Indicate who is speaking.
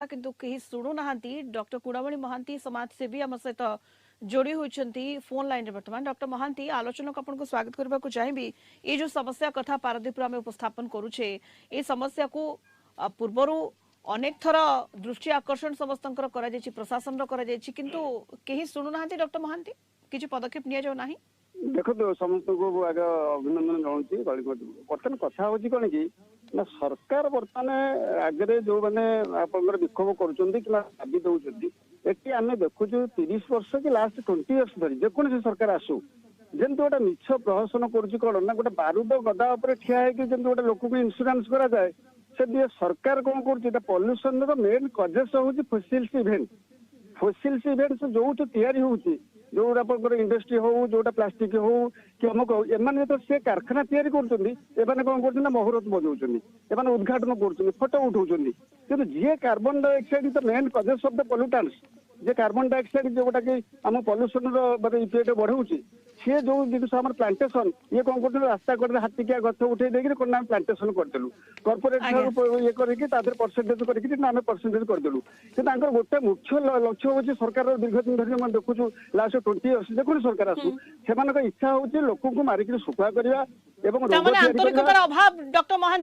Speaker 1: किंतु कहीं शुणु ना डॉक्टर कुड़ामणि महांती समाजसेवी आम सहित जोड़ी होती फोन लाइन रे बर्तमान डॉक्टर महांती आलोचना को आपको स्वागत करने को चाहिए। ये जो समस्या कथा पारादीप आम उपस्थापन करुचे ये समस्या को पूर्वर अनेक थर दृष्टि आकर्षण समस्त प्रशासन किंतु कहीं शुणु ना डॉक्टर महांती किसी पदक्षेप नि
Speaker 2: देखो समस्त को आगे अभिनंदन जनाऊँ बर्तमान कथा हूँ कौन कि ना सरकार बर्तमान आगे जो मैंने आप विक्षोभ करी दौरान ये आम देखु 30 वर्ष कि लास्ट 20 इयर्स धरी जेकोसी सरकार आसू जमी गोटे मिछ प्रहसन कौन ना गोटे बारूद गदा उपर ठिया जमी गोटे लोक को इन्सुरांस कराए से सरकार कौन कर पल्यूसन मेन कजेस हूँ फोसिल्स इवेंट्स जो तैयारी होती जो इंडस्ट्री हो जोटा प्लास्टिक हो कि अमुक हो एम तो सी कारखाना तैयारी कर कौन कर मुहूर्त बजाऊँ उद्घाटन कर फोटो उठाऊँ कि जी कार्बन डाइऑक्साइड तो main causes of the pollutants J carbon dioxide जोटा कि आम पल्यूसन इफेक्ट बढ़ाऊँगी सी जो जिन आम प्लांटेसन ये कौन कर रास्ता कड़े हाथिकिया गछ उठे देकर प्लांटेसन करदेलु कॉर्पोरेट ये करके परसेंटेज करके परसेंटेज करदेलु कि गोटे मुख्य लक्ष्य हूँ सरकार दीर्घ दिन धरी मैं देखुँ लास्ट 20 इयर्स देखो सरकार आसू से इच्छा हूँ लोक को मारिक शुखुआ करवा
Speaker 1: आंतरिकतार अभाव डॉक्टर महांती